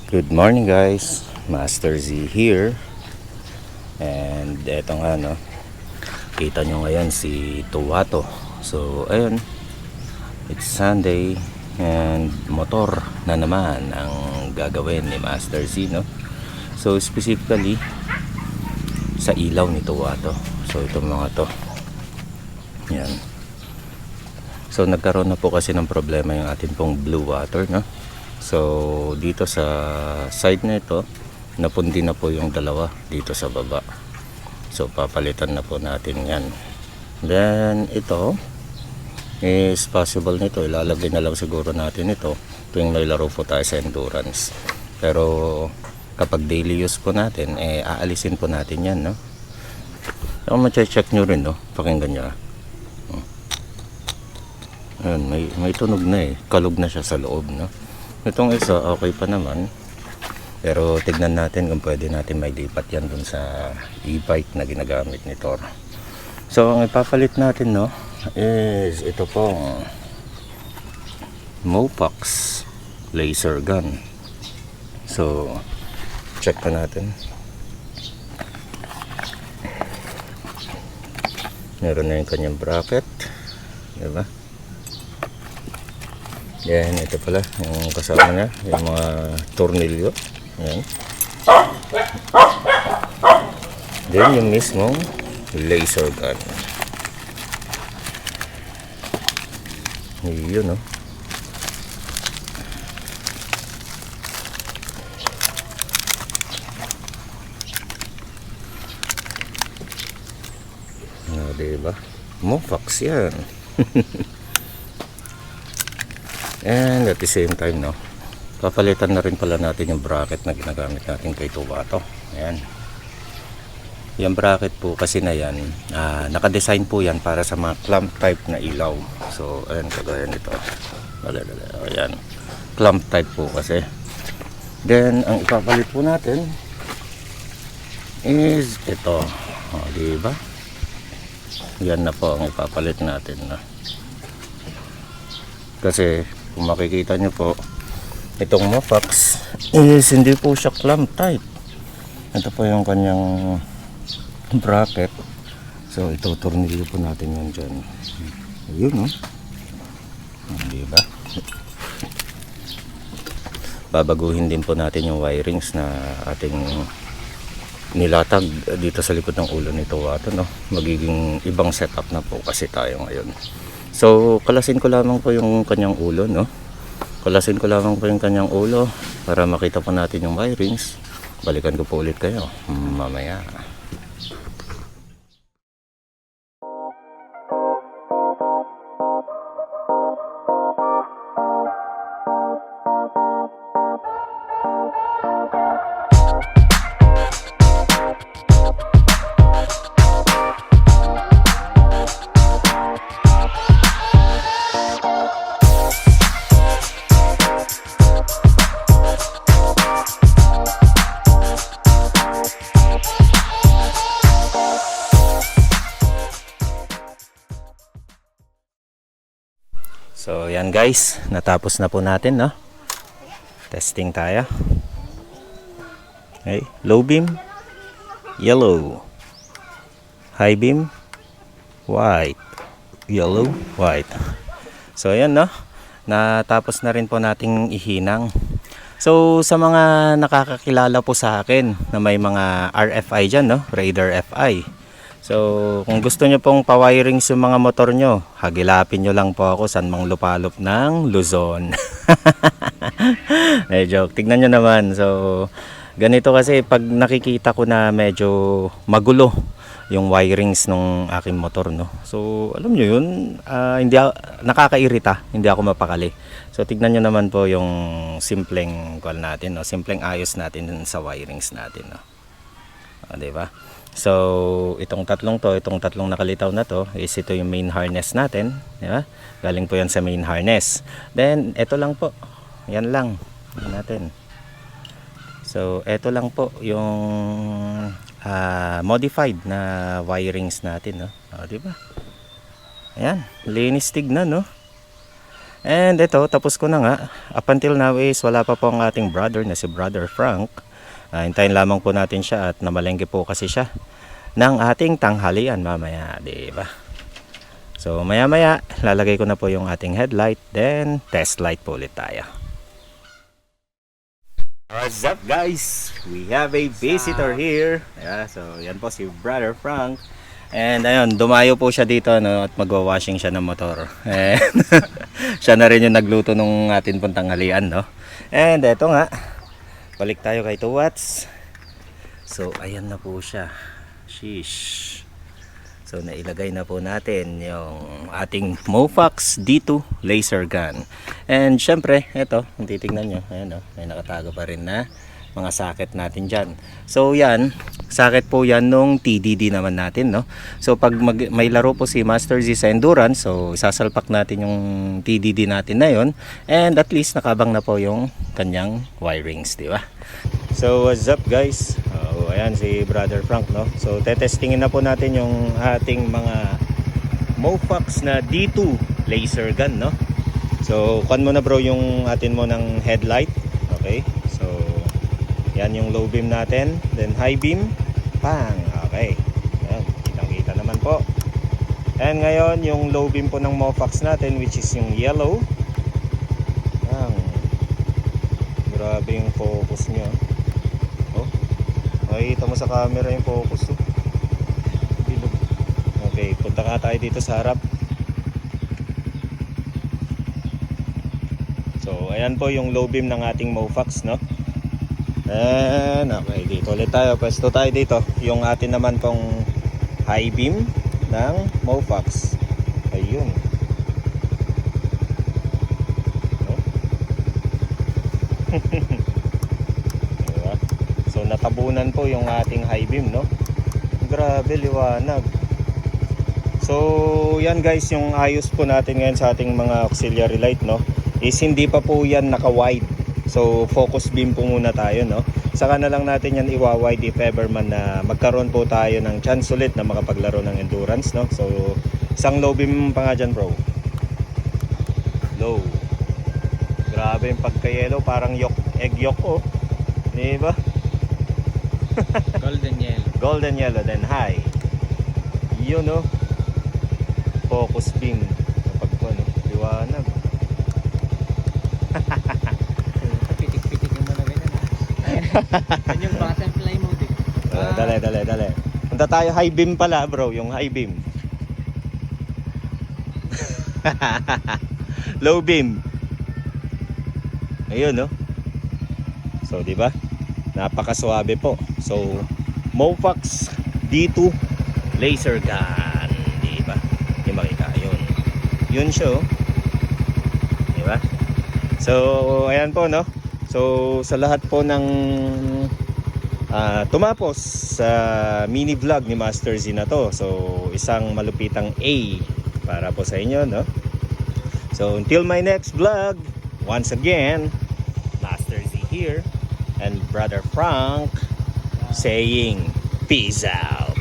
Good morning guys, Master Z here. And eto nga no, kita nyo ngayon si Tuwato. So ayun, it's Sunday and motor na naman ang gagawin ni Master Z, no. So specifically sa ilaw ni Tuwato. So itong mga to, yan. So nagkaroon na po kasi ng problema yung atin pong blue water, no. So dito sa side na ito, napundi na po yung dalawa dito sa baba. So papalitan na po natin yan. Then ito is possible nito, ilalagay na lang siguro natin ito tuwing may laro po tayo sa endurance. Pero kapag daily use po natin, aalisin po natin yan, no. So ma-check nyo rin, no, pakinggan nyo. Ayan, may tunog na kalog na siya sa loob, no. Itong isa okay pa naman, pero tignan natin kung pwede natin may lipat yan dun sa e-bike na ginagamit ni Thor. So ang ipapalit natin, no, is ito pong Mopax laser gun. So check pa natin. Meron na yung kanyang bracket, diba? Yan, ito pala yung kasama niya, yung mga tornilyo. Yan. Then yung mismong laser gun. Yun, no. Diba? Mofax yan. And at the same time, no, papalitan na rin pala natin yung bracket na ginagamit natin kay Tuwato. Ayan. Yung bracket po kasi na yan, nakadesign po yan para sa mga clamp type na ilaw. So ayan, kagaya nito. Ayan, clamp type po kasi. Then ang ipapalit po natin is ito. Diba? Yan na po ang ipapalit natin, no? Kasi kung makikita nyo po, itong Mopax is hindi po siya clamp type. Ito po yung kanyang bracket. So itutornilyo po natin yan dyan. Ayun, no? Diba? Babaguhin din po natin yung wirings na ating nilatag dito sa likod ng ulo nito, no? Magiging ibang setup na po kasi tayo ngayon. So kalasin ko lamang po yung kanyang ulo, no? Kalasin ko lamang po yung kanyang ulo para makita po natin yung wirings. Balikan ko po ulit kayo mamaya. So yan guys, natapos na po natin, no? Testing tayo. Okay, low beam, yellow. High beam, white. Yellow, white. So ayan, no? Natapos na rin po nating ihinang. So sa mga nakakakilala po sa akin na may mga RFI dyan, no? Radar FI. So kung gusto nyo pong pa-wiring yung mga motor nyo, hagilapin nyo lang po ako San Mang Lupalop ng Luzon. Joke, tignan nyo naman. So ganito kasi pag nakikita ko na medyo magulo yung wirings ng aking motor, no. So alam nyo yun, hindi nakakairita, hindi ako mapakali. So tignan nyo naman po yung simpleng call natin, no? Simpleng ayos natin sa wirings natin, no. Diba? So itong tatlong nakalitaw na to is ito yung main harness natin, diba? Galing po yan sa main harness. Then ito lang po, yan lang natin. So ito lang po yung modified na wirings natin, no? Diba? Ayan, linis tignan, no? And ito, tapos ko na nga. Up until now is wala pa po ang ating brother na si Brother Frank. Hintayin lamang po natin siya at namalengke po kasi siya ng ating tanghalian mamaya, di ba? So maya maya, lalagay ko na po yung ating headlight, then test light po ulit tayo. What's up guys? We have a visitor here. Yeah, so yan po si Brother Frank. And ayun, dumayo po siya dito at magwa-washing siya ng motor. And siya na rin yung nagluto nung atin pong tanghalian, no? And eto nga, balik tayo kay 2 watts. So ayan na po siya. Sheesh. So nailagay na po natin yung ating Mofax D2 laser gun. And syempre, eto, kung titignan nyo, ayan o, may nakatago pa rin na mga socket natin dyan. So yan, socket po yan nung TDD naman natin, no? So pag may laro po si Master Z sa Endurance, so isasalpak natin yung TDD natin na yon, and at least nakabang na po yung kanyang wirings, di ba? So what's up guys? Ayan si Brother Frank, no? So tetestingin na po natin yung ating mga Mofax na D2 laser gun, no? So kuhan mo na bro yung atin mo ng headlight. Okay, so yan yung low beam natin, then high beam, pang. Okay, ayan, kitang kita naman po. And ngayon yung low beam po ng Mofax natin, which is yung yellow. Ayan, grabe yung focus nyo. Makikita mo sa camera yung focus, oh. Bilog. Okay, punta ka tayo dito sa harap. So ayan po yung low beam ng ating Mofax, no? And okay, dito ulit tayo, pwesto tayo dito. Yung atin naman pong high beam ng Mofax. Ayun, no? So natabunan po yung ating high beam, no? Grabe liwanag. So yan guys, yung ayos po natin ngayon sa ating mga auxiliary light, no, is hindi pa po yan naka-wide. So focus beam po muna tayo, no? Saka na lang natin yan iwa-wide if ever man na magkaroon po tayo ng chance ulit na makapaglaro ng endurance, no? So isang low beam pa nga dyan bro. Low. Grabe yung pagka-yellow, parang egg yolk, oh. Diba? Golden yellow. Golden yellow, then high. Yun, no? Focus beam. Kapag po, no? Liwanag. Pitik-pitik yung mga ganyan. Yan yung butterfly mode, eh. Dali. Punta tayo high beam pala bro, yung high beam. Low beam. Ayun, no? So, di ba? Napakaswabe po. So, Mofax D2 laser gun, di ba? Di makita yun. Yun siya, oh. Di ba? So, ayan po, no? So, sa lahat po ng tumapos sa mini vlog ni Master Z na to, so isang malupitang A para po sa inyo, no? So, until my next vlog, once again, Master Z here and Brother Frank saying peace out.